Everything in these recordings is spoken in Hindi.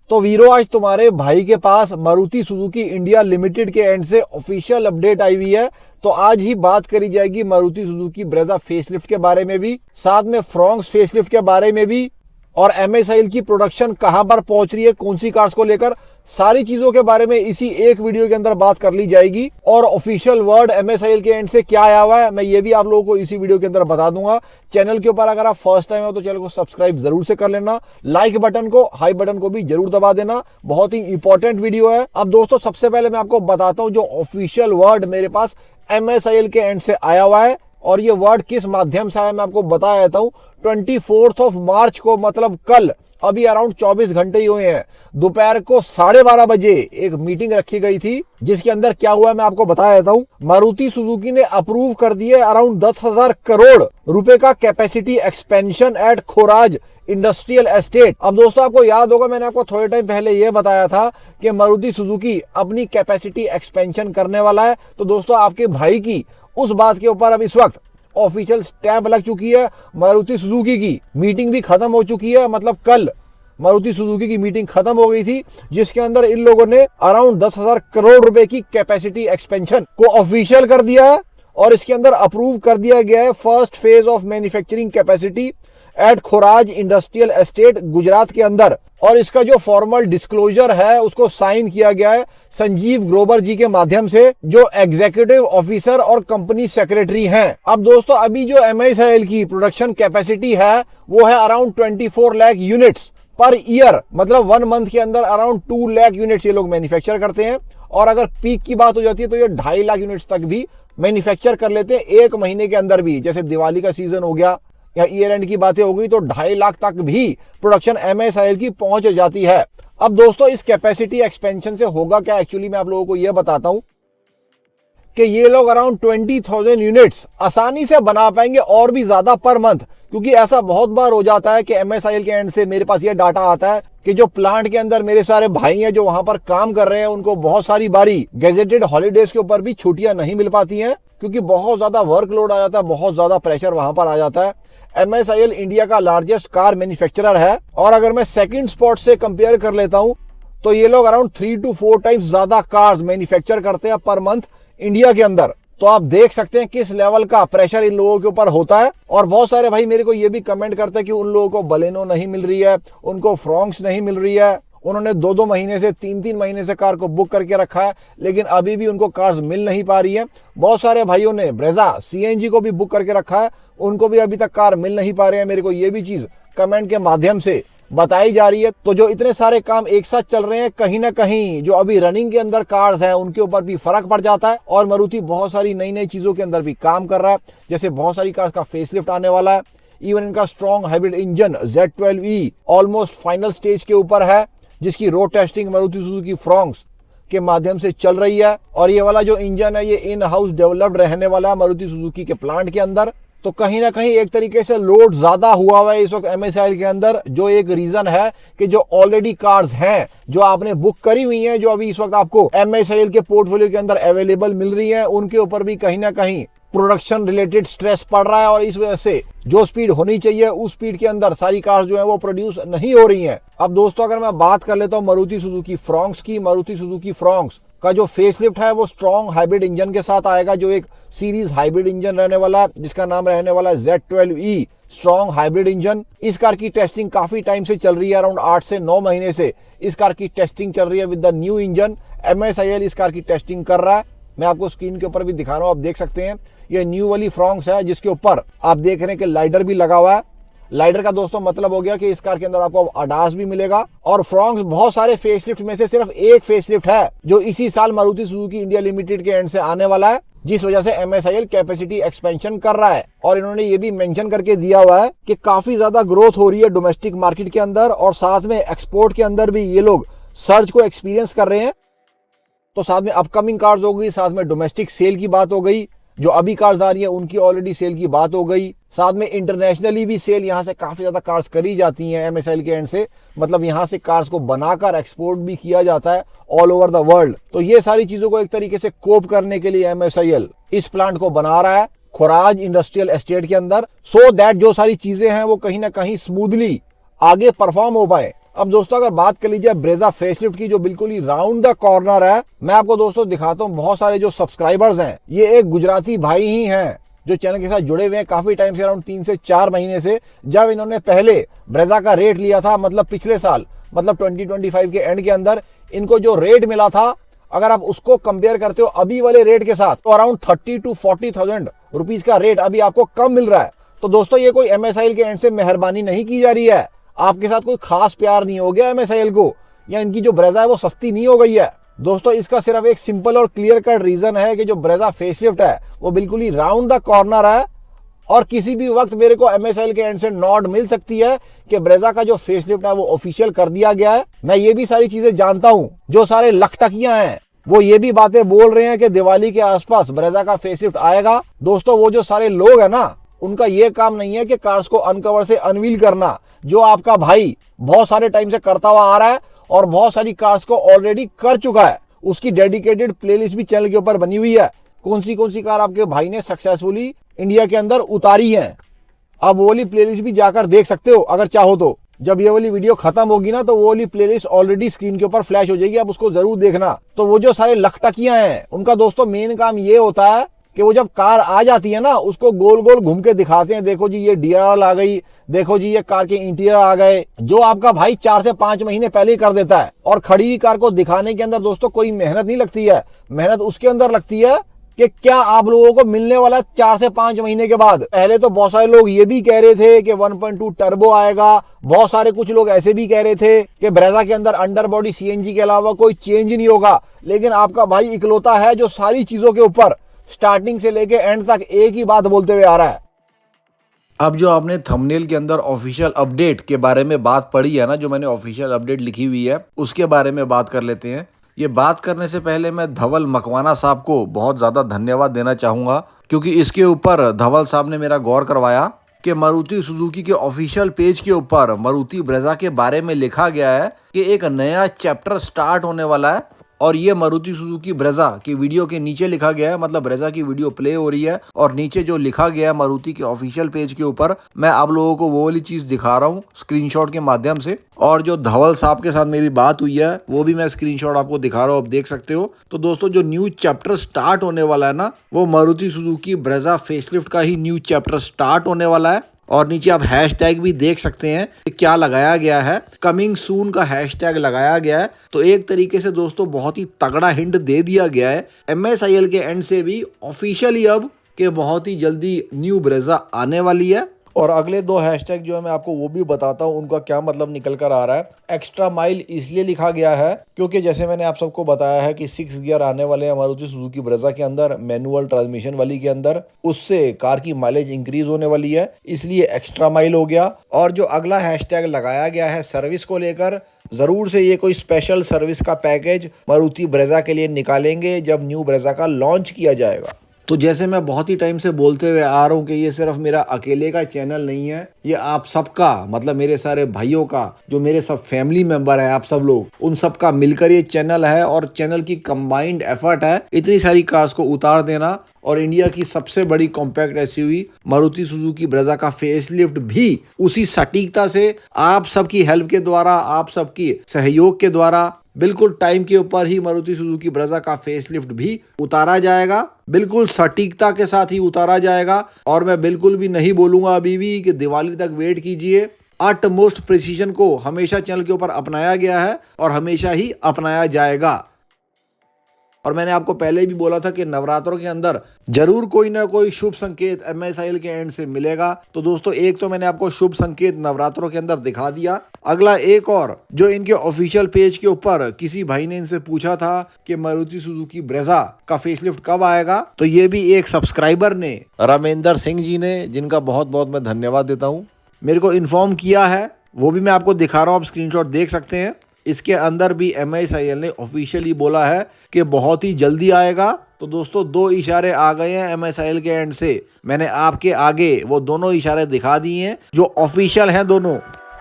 तो वीरो आज तुम्हारे भाई के पास मारुति सुजुकी इंडिया लिमिटेड के एंड से ऑफिशियल अपडेट आई हुई है। तो आज ही बात करी जाएगी मारुति सुजुकी ब्रेजा फेसलिफ्ट के बारे में भी, साथ में फ्रॉन्क्स फेसलिफ्ट के बारे में भी, और MSIL की प्रोडक्शन कहां पर पहुंच रही है, कौन सी कार्स को लेकर, सारी चीजों के बारे में इसी एक वीडियो के अंदर बात कर ली जाएगी। और ऑफिशियल वर्ड MSIL के एंड से क्या आया हुआ है मैं ये भी आप लोगों को इसी वीडियो के अंदर बता दूंगा। चैनल के ऊपर अगर आप फर्स्ट टाइम हो तो चैनल को सब्सक्राइब जरूर से कर लेना, लाइक बटन को, हाई बटन को भी जरूर दबा देना, बहुत ही इंपॉर्टेंट वीडियो है। अब दोस्तों सबसे पहले मैं आपको बताता हूं जो ऑफिशियल वर्ड मेरे पास MSIL के एंड से आया हुआ है, और ये वर्ड किस माध्यम से आया मैं आपको बता देता हूं। 24 मार्च को, मतलब कल, अभी अराउंड 24 घंटे ही हुए हैं, दोपहर को 12:30 बजे एक मीटिंग रखी गई थी, जिसके अंदर क्या हुआ मैं आपको बता देता हूं। मारुति सुजुकी ने अप्रूव कर दिए अराउंड 10,000 करोड़ रुपए का capacity expansion at Khoraj industrial estate. अब दोस्तों आपको याद होगा मैंने आपको थोड़े टाइम पहले यह बताया था कि मारुति सुजुकी अपनी कैपेसिटी एक्सपेंशन करने वाला है। तो दोस्तों आपके भाई की उस बात के ऊपर अब इस वक्त ऑफिशियल स्टैंप लग चुकी है। मारुति सुजुकी की मीटिंग भी खत्म हो चुकी है, मतलब कल मारुति सुजुकी की मीटिंग खत्म हो गई थी, जिसके अंदर इन लोगों ने अराउंड 10,000 करोड़ रुपए की कैपेसिटी एक्सपेंशन को ऑफिशियल कर दिया है, और इसके अंदर अप्रूव कर दिया गया है first phase of manufacturing capacity at Khoraj industrial estate Gujarat के अंदर। और इसका जो फॉर्मल डिस्क्लोजर है उसको साइन किया गया है संजीव ग्रोवर जी के माध्यम से, जो एग्जीक्यूटिव ऑफिसर और कंपनी सेक्रेटरी हैं। अब दोस्तों अभी जो MSIL की प्रोडक्शन कैपेसिटी है वो है around 24 lakh units per year, मतलब 1 मंथ के अंदर अराउंड 2 लाख यूनिट्स ये लोग मैन्युफैक्चर करते हैं। और अगर पीक की बात हो जाती है तो ये 2.5 लाख यूनिट्स तक भी मैन्युफैक्चर कर लेते हैं एक महीने के अंदर भी। जैसे दिवाली का सीजन हो गया या ईयर एंड की बातें हो गई तो 2.5 लाख तक भी प्रोडक्शन MSIL की पहुंच जाती है। अब दोस्तों इस कैपेसिटी एक्सपेंशन से होगा क्या, एक्चुअली मैं आप लोगों को यह बताता हूं कि ये लोग अराउंड 20,000 यूनिट्स आसानी से बना पाएंगे और भी ज्यादा पर मंथ। क्योंकि ऐसा बहुत बार हो जाता है कि MSIL के एंड से मेरे पास ये डाटा आता है कि जो प्लांट के अंदर मेरे सारे भाई हैं जो वहां पर काम कर रहे हैं, उनको बहुत सारी बारी गेजेटेड हॉलीडेज के ऊपर भी छुट्टियां नहीं मिल पाती हैं, क्योंकि बहुत ज्यादा वर्कलोड आ जाता है, बहुत ज्यादा प्रेशर वहां पर आ जाता है। MSIL इंडिया का लार्जेस्ट कार मैन्युफैक्चरर है, और अगर मैं सेकंड स्पॉट से कंपेयर कर लेता हूं तो ये लोग अराउंड 3 to 4 टाइम्स ज्यादा कार्स मैन्युफैक्चर करते हैं पर मंथ इंडिया के अंदर। तो आप देख सकते हैं किस लेवल का प्रेशर इन लोगों के ऊपर होता है। और बहुत सारे भाई मेरे को ये भी कमेंट करते हैं कि उन लोगों को बलेनो नहीं मिल रही है, उनको फ्रॉन्क्स नहीं मिल रही है, उन्होंने 2-2 महीने से 3-3 महीने से कार को बुक करके रखा है, लेकिन अभी भी उनको कार्स मिल नहीं पा रही है। बहुत सारे भाइयों ने ब्रेजा CNG को भी बुक करके रखा है, उनको भी अभी तक कार मिल नहीं पा रहे हैं। मेरे को ये भी चीज कमेंट के माध्यम से बताई जा रही है। तो जो इतने सारे काम एक साथ चल रहे हैं, कहीं ना कहीं जो अभी रनिंग के अंदर कार्स हैं उनके ऊपर भी फर्क पड़ जाता है। और मारुति बहुत सारी नई नई चीजों के अंदर भी काम कर रहा है, जैसे बहुत सारी कार्स का फेसलिफ्ट आने वाला है। इवन इनका strong hybrid engine Z12E almost final stage के ऊपर है, जिसकी road testing Maruti Suzuki Fronx के माध्यम से चल रही है। और ये वाला जो इंजन है ये इन हाउस डेवलप्ड रहने वाला है मारुति सुजुकी के प्लांट के अंदर। तो कहीं ना कहीं एक तरीके से लोड ज्यादा हुआ है इस वक्त MSIL के अंदर, जो एक रीजन है कि जो ऑलरेडी कार्स हैं जो आपने बुक करी हुई हैं, जो अभी इस वक्त आपको MSIL के पोर्टफोलियो के अंदर अवेलेबल मिल रही है, उनके ऊपर भी कहीं ना कहीं प्रोडक्शन रिलेटेड स्ट्रेस पड़ रहा है। और इस वजह से जो स्पीड होनी चाहिए उस स्पीड के अंदर सारी कार्स जो है वो प्रोड्यूस नहीं हो रही हैं। अब दोस्तों अगर मैं बात कर लेता हूं मारुति सुजुकी फ्रॉन्क्स की, मारुति सुजुकी फ्रॉन्क्स का जो फेसलिफ्ट है वो स्ट्रॉन्ग हाइब्रिड इंजन के साथ आएगा, जो एक सीरीज हाइब्रिड इंजन रहने वाला है, जिसका नाम रहने वाला है Z12E स्ट्रॉन्ग हाइब्रिड इंजन। इस कार की टेस्टिंग काफी टाइम से चल रही है, अराउंड 8 से 9 महीने से इस कार की टेस्टिंग चल रही है with the new engine. MSIL इस कार की टेस्टिंग कर रहा है, मैं आपको स्क्रीन के ऊपर भी दिखा रहा हूं, आप देख सकते हैं ये न्यू वाली फ्रॉन्क्स है, जिसके ऊपर आप देख रहे हैं कि लाइडर भी लगा हुआ है। लाइडर का दोस्तों मतलब हो गया कि इस कार के अंदर आपको ADAS भी मिलेगा। और फ्रॉन्क्स बहुत सारे फेसलिफ्ट में से सिर्फ एक फेसलिफ्ट है जो इसी साल मारुति सुजुकी इंडिया लिमिटेड के एंड से आने वाला है, जिस वजह से MSIL कैपेसिटी एक्सपेंशन कर रहा है। और इन्होंने ये भी मेंशन करके दिया हुआ है कि काफी ज्यादा ग्रोथ हो रही है डोमेस्टिक मार्केट के अंदर, और साथ में एक्सपोर्ट के अंदर भी ये लोग सर्ज को एक्सपीरियंस कर रहे हैं। तो साथ में अपकमिंग कार्स हो गई, साथ में डोमेस्टिक सेल की बात हो गई, जो अभी कार्स आ रही है उनकी ऑलरेडी सेल की बात हो गई, साथ में इंटरनेशनली भी सेल यहाँ से काफी ज्यादा कार्स करी जाती हैं MSIL के एंड से, मतलब यहाँ से कार्स को बनाकर एक्सपोर्ट भी किया जाता है ऑल ओवर द वर्ल्ड। तो ये सारी चीजों को एक तरीके से कोप करने के लिए MSIL इस प्लांट को बना रहा है खोराज इंडस्ट्रियल एस्टेट के अंदर, सो दैट जो सारी चीजें हैं वो कहीं ना कहीं स्मूथली आगे परफॉर्म हो पाए। अब दोस्तों अगर बात कर लीजिए ब्रेजा फेसलिफ्ट की, जो बिल्कुल ही राउंड द कॉर्नर है, मैं आपको दोस्तों दिखाता हूँ। बहुत सारे जो सब्सक्राइबर्स हैं, ये एक गुजराती भाई ही हैं जो चैनल के साथ जुड़े हुए हैं काफी टाइम से, अराउंड 3 से 4 महीने से। जब इन्होंने पहले ब्रेजा का रेट लिया था, मतलब पिछले साल, मतलब 2025 के एंड के अंदर, इनको जो रेट मिला था, अगर आप उसको कंपेयर करते हो अभी वाले रेट के साथ, तो अराउंड 30 to 40,000 रुपीज का रेट अभी आपको कम मिल रहा है। तो दोस्तों ये कोई MSIL के एंड से मेहरबानी नहीं की जा रही है, आपके साथ कोई खास प्यार नहीं हो गया MSIL को, या इनकी जो ब्रेजा है वो सस्ती नहीं हो गई है। दोस्तों इसका सिर्फ एक सिंपल और क्लियर कट रीजन है कि जो ब्रेजा फेसलिफ्ट है वो बिल्कुल ही राउंड द कॉर्नर है, और किसी भी वक्त मेरे को MSIL के एंड से नॉट मिल सकती है कि ब्रेजा का जो फेसलिफ्ट है वो ऑफिशियल कर दिया गया है। मैं ये भी सारी चीजें जानता हूं, जो सारे लखटकियां हैं वो ये भी बातें बोल रहे हैं कि दिवाली के आसपास ब्रेजा का फेसलिफ्ट आएगा। दोस्तों वो जो सारे लोग हैं ना, उनका ये काम नहीं है कि कार्स को अनकवर से अनवील करना, जो आपका भाई बहुत सारे टाइम से करता हुआ आ रहा है और बहुत सारी कार्स को ऑलरेडी कर चुका है। उसकी डेडिकेटेड प्लेलिस्ट भी चैनल के ऊपर बनी हुई है, कौन सी कार आपके भाई ने सक्सेसफुली इंडिया के अंदर उतारी है। आप वो वाली प्लेलिस्ट भी जाकर देख सकते हो अगर चाहो तो। जब ये वाली वीडियो खत्म होगी ना, तो वो वाली प्लेलिस्ट ऑलरेडी स्क्रीन के ऊपर फ्लैश हो जाएगी, आप उसको जरूर देखना। तो वो जो सारे लखटकियां हैं, उनका दोस्तों मेन काम ये होता है कि वो जब कार आ जाती है ना, उसको गोल गोल घूम के दिखाते हैं, देखो जी ये DRL आ गई, देखो जी ये कार के इंटीरियर आ गए, जो आपका भाई 4 से 5 महीने पहले ही कर देता है। और खड़ी हुई कार को दिखाने के अंदर दोस्तों कोई मेहनत नहीं लगती है, मेहनत उसके अंदर लगती है कि क्या आप लोगों को मिलने वाला 4 से 5 महीने के बाद। पहले तो बहुत सारे लोग ये भी कह रहे थे कि 1.2 टर्बो आएगा, बहुत सारे कुछ लोग ऐसे भी कह रहे थे कि ब्रेजा के अंदर अंडर बॉडी CNG के अलावा कोई चेंज नहीं होगा। लेकिन आपका भाई इकलौता है जो सारी चीजों के ऊपर स्टार्टिंग से लेके एंड तक एक ही बात बोलते हुए आ रहा है। अब जो आपने थंबनेल के अंदर ऑफिशियल अपडेट के बारे में बात पढ़ी है ना, जो मैंने ऑफिशियल अपडेट लिखी हुई है, उसके बारे में बात कर लेते हैं। ये बात करने से पहले मैं धवल मकवाना साहब को बहुत ज़्यादा धन्यवाद देना चाहूँगा, क्योंकि इसके ऊपर धवल साहब ने मेरा गौर करवाया कि मारुति सुजुकी के ऑफिशियल पेज के ऊपर मारुति ब्रेजा के बारे में लिखा गया है कि एक नया चैप्टर स्टार्ट होने वाला है। और ये मारुति सुजुकी ब्रेजा की वीडियो के नीचे लिखा गया है, मतलब ब्रेजा की वीडियो प्ले हो रही है और नीचे जो लिखा गया है मारुति के ऑफिशियल पेज के ऊपर, मैं आप लोगों को वो वाली चीज दिखा रहा हूँ स्क्रीनशॉट के माध्यम से। और जो धवल साहब के साथ मेरी बात हुई है वो भी मैं स्क्रीनशॉट आपको दिखा रहा हूँ, आप देख सकते हो। तो दोस्तों जो न्यू चैप्टर स्टार्ट होने वाला है ना, वो मारुति सुजुकी ब्रेजा फेसलिफ्ट का ही न्यू चैप्टर स्टार्ट होने वाला है। और नीचे आप हैशटैग भी देख सकते हैं कि क्या लगाया गया है, कमिंग सून का हैशटैग लगाया गया है। तो एक तरीके से दोस्तों बहुत ही तगड़ा हिंट दे दिया गया है MSIL के एंड से भी ऑफिशियली अब कि बहुत ही जल्दी न्यू ब्रेजा आने वाली है। और अगले 2 हैशटैग जो है मैं आपको वो भी बताता हूँ उनका क्या मतलब निकल कर आ रहा है। एक्स्ट्रा माइल इसलिए लिखा गया है क्योंकि जैसे मैंने आप सबको बताया है कि 6 गियर आने वाले हैं मारुति सुजुकी ब्रेजा के अंदर, मैनुअल ट्रांसमिशन वाली के अंदर, उससे कार की माइलेज इंक्रीज होने वाली है, इसलिए एक्स्ट्रा माइल हो गया। और जो अगला हैशटैग लगाया गया है सर्विस को लेकर, जरूर से ये कोई स्पेशल सर्विस का पैकेज मारुति ब्रेजा के लिए निकालेंगे जब न्यू ब्रेजा का लॉन्च किया जाएगा। तो जैसे मैं बहुत ही टाइम से बोलते हुए आ रहा हूँ कि ये सिर्फ मेरा अकेले का चैनल नहीं है, ये आप सबका, मतलब मेरे सारे भाइयों का, जो मेरे सब फैमिली मेंबर है, आप सब लोग, उन सब का मिलकर ये चैनल है और चैनल की कंबाइंड एफर्ट है इतनी सारी कार्स को उतार देना। और इंडिया की सबसे बड़ी compact SUV Maruti Suzuki Brezza का फेसलिफ्ट भी उसी सटीकता से आप सबकी हेल्प के द्वारा, आप सबकी सहयोग के द्वारा बिल्कुल टाइम के ऊपर ही मारुति सुजुकी ब्रेजा का फेसलिफ्ट भी उतारा जाएगा, बिल्कुल सटीकता के साथ ही उतारा जाएगा। और मैं बिल्कुल भी नहीं बोलूंगा अभी भी कि दिवाली तक वेट कीजिए। अटमोस्ट प्रिसीजन को हमेशा चैनल के ऊपर अपनाया गया है और हमेशा ही अपनाया जाएगा। और मैंने आपको पहले भी बोला था कि नवरात्रों के अंदर जरूर कोई ना कोई शुभ संकेत MSIL के एंड से मिलेगा। तो दोस्तों एक तो मैंने आपको शुभ संकेत नवरात्रों के अंदर दिखा दिया। अगला एक और, जो इनके ऑफिशियल पेज के ऊपर किसी भाई ने इनसे पूछा था कि मारुति सुजुकी ब्रेजा का फेसलिफ्ट कब आएगा, तो ये भी एक सब्सक्राइबर ने, रामेंद्र सिंह जी ने, जिनका बहुत बहुत मैं धन्यवाद देता हूँ, मेरे को इन्फॉर्म किया है। वो भी मैं आपको दिखा रहा हूँ, आप स्क्रीनशॉट देख सकते हैं। इसके अंदर भी MSIL ने ऑफिशियली बोला है कि बहुत ही जल्दी आएगा। तो दोस्तों 2 इशारे आ गए हैं MSIL के एंड से, मैंने आपके आगे वो दोनों इशारे दिखा दिए हैं जो ऑफिशियल हैं दोनों।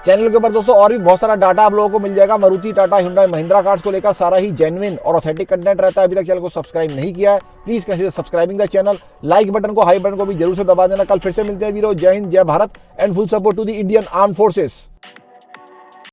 चैनल के ऊपर दोस्तों और भी बहुत सारा डाटा आप लोगों को मिल जाएगा। मारुति, टाटा, हुंडई, महिंद्रा कार्स को लेकर सारा ही जेन्युइन और ऑथेंटिक कंटेंट रहता है। अभी तक चैनल को सब्सक्राइब नहीं किया है, please consider subscribing the channel. Like button को, हाई बटन को भी जरूर से दबा देना। कल फिर से मिलते हैं वीरो। जय हिंद, जय Bharat and full support to the Indian arm forces.